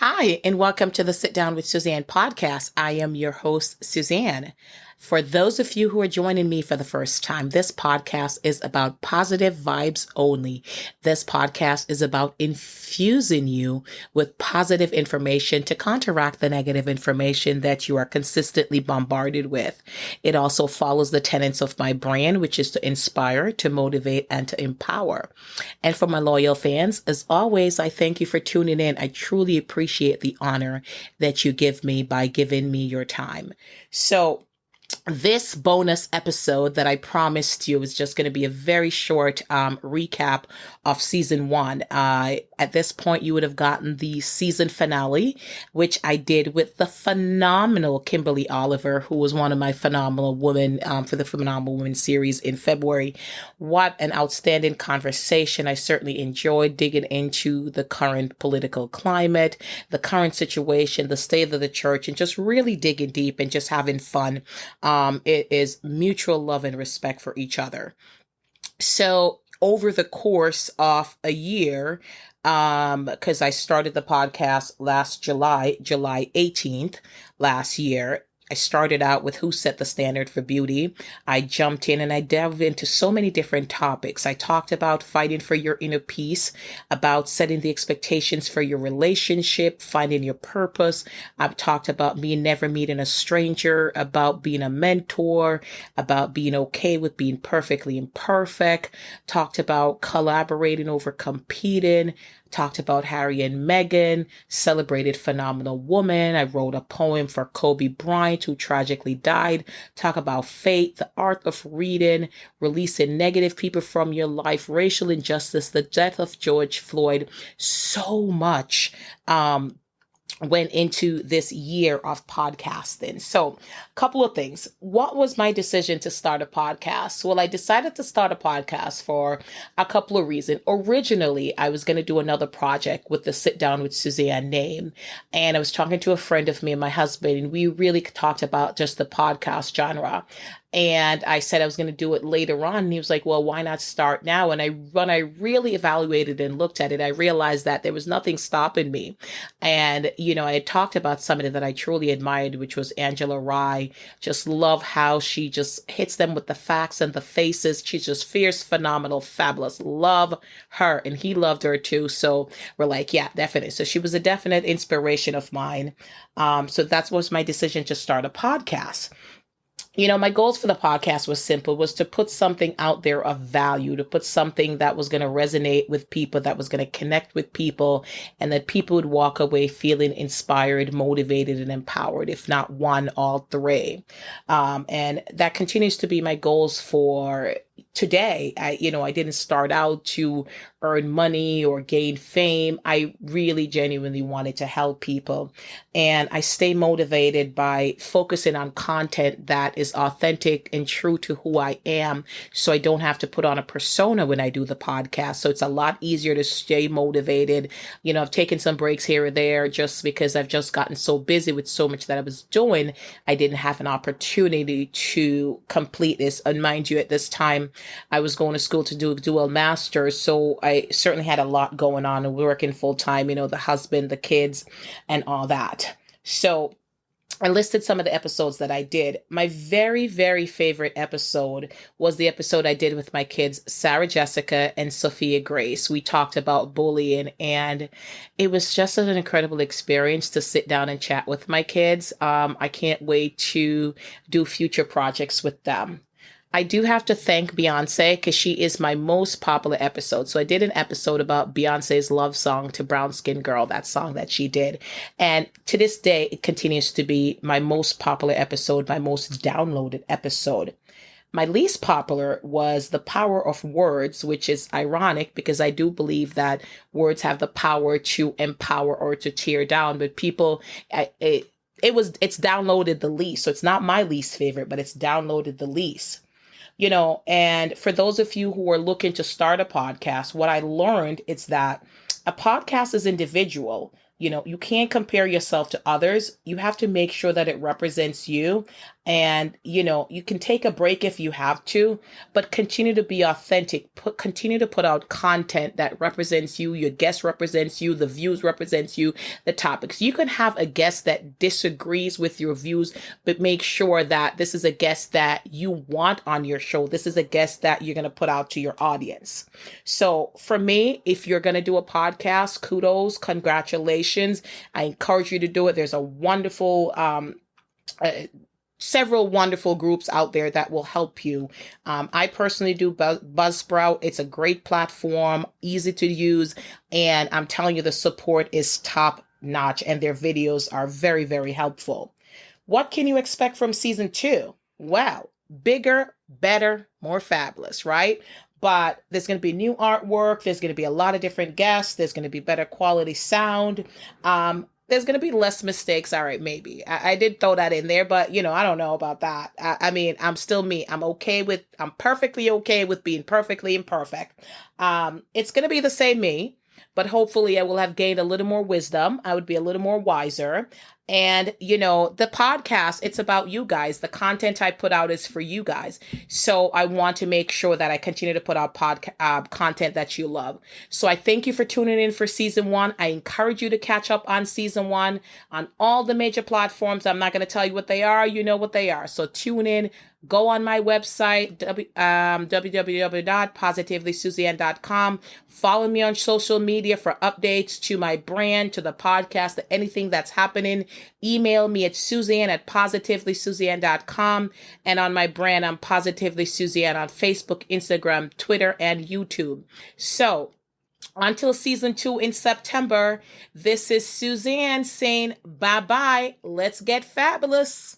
Hi, and welcome to the Sit Down with Suzanne podcast. I am your host, Suzanne. For those of you who are joining me for the first time, this podcast is about positive vibes only. This podcast is about infusing you with positive information to counteract the negative information that you are consistently bombarded with. It also follows the tenets of my brand, which is to inspire, to motivate, and to empower. And for my loyal fans, as always, I thank you for tuning in. I truly appreciate the honor that you give me by giving me your time. So, this bonus episode that I promised you is just going to be a very short recap of season one. At this point, you would have gotten the season finale, which I did with the phenomenal Kimberly Oliver, who was one of my phenomenal women for the Phenomenal Women series in February. What an outstanding conversation. I certainly enjoyed digging into the current political climate, the current situation, the state of the church, and just really digging deep and just having fun. It is mutual love and respect for each other. So over the course of a year, because I started the podcast last July 18th last year, I started out with Who Set the Standard for Beauty. I jumped in and I delved into so many different topics. I talked about fighting for your inner peace, about setting the expectations for your relationship, finding your purpose. I've talked about me never meeting a stranger, about being a mentor, about being okay with being perfectly imperfect, talked about collaborating over competing, talked about Harry and Meghan, celebrated Phenomenal Woman. I wrote a poem for Kobe Bryant, who tragically died. Talk about fate, the art of reading, releasing negative people from your life, racial injustice, the death of George Floyd. So much went into this year of podcasting. So, a couple of things. What was my decision to start a podcast? Well, I decided to start a podcast for a couple of reasons. Originally, I was going to do another project with the Sit Down with Suzanne name. And I was talking to a friend of me and my husband, and we really talked about just the podcast genre. And I said I was going to do it later on. And he was like, well, why not start now? And when I really evaluated and looked at it, I realized that there was nothing stopping me. And, I had talked about somebody that I truly admired, which was Angela Rye. Just love how she just hits them with the facts and the faces. She's just fierce, phenomenal, fabulous. Love her. And he loved her too. So we're like, yeah, definitely. So she was a definite inspiration of mine. So that was my decision to start a podcast. My goals for the podcast was to put something out there of value, to put something that was going to resonate with people, that was going to connect with people, and that people would walk away feeling inspired, motivated, and empowered, if not one, all three. And that continues to be my goals for today. I didn't start out to earn money or gain fame. I really genuinely wanted to help people. And I stay motivated by focusing on content that is authentic and true to who I am. So I don't have to put on a persona when I do the podcast. So it's a lot easier to stay motivated. I've taken some breaks here or there just because I've just gotten so busy with so much that I was doing. I didn't have an opportunity to complete this. And mind you, at this time, I was going to school to do a dual master's. So I certainly had a lot going on and working full time, the husband, the kids, and all that. So I listed some of the episodes that I did. My very, very favorite episode was the episode I did with my kids, Sarah Jessica and Sophia Grace. We talked about bullying, and it was just an incredible experience to sit down and chat with my kids. I can't wait to do future projects with them. I do have to thank Beyonce because she is my most popular episode. So I did an episode about Beyonce's love song to Brown Skin Girl, that song that she did. And to this day, it continues to be my most popular episode, my most downloaded episode. My least popular was The Power of Words, which is ironic because I do believe that words have the power to empower or to tear down, but people, it's downloaded the least. So it's not my least favorite, but it's downloaded the least. And for those of you who are looking to start a podcast, what I learned is that a podcast is individual. You can't compare yourself to others. You have to make sure that it represents you. And, you can take a break if you have to, but continue to be authentic. Continue to put out content that represents you. Your guest represents you. The views represents you. The topics. You can have a guest that disagrees with your views, but make sure that this is a guest that you want on your show. This is a guest that you're going to put out to your audience. So for me, if you're going to do a podcast, kudos, congratulations. I encourage you to do it. There's a wonderful, several wonderful groups out there that will help you. I personally do Buzzsprout. It's a great platform, easy to use, and I'm telling you, the support is top notch, and their videos are very, very helpful. What can you expect from season 2? Well, bigger, better, more fabulous, right? But there's going to be new artwork. There's going to be a lot of different guests. There's going to be better quality sound. There's going to be less mistakes. All right, maybe. I did throw that in there, but I don't know about that. I mean, I'm still me. I'm perfectly okay with being perfectly imperfect. It's going to be the same me, but hopefully I will have gained a little more wisdom. I would be a little more wiser. And, the podcast, it's about you guys. The content I put out is for you guys. So I want to make sure that I continue to put out content that you love. So I thank you for tuning in for season 1. I encourage you to catch up on season 1 on all the major platforms. I'm not going to tell you what they are. You know what they are. So tune in. Go on my website, www.positivelysuzanne.com. Follow me on social media for updates to my brand, to the podcast, to anything that's happening. Email me at Suzanne@positivelysuzanne.com. And on my brand, I'm Positively Suzanne on Facebook, Instagram, Twitter, and YouTube. So until season 2 in September, this is Suzanne saying bye-bye. Let's get fabulous.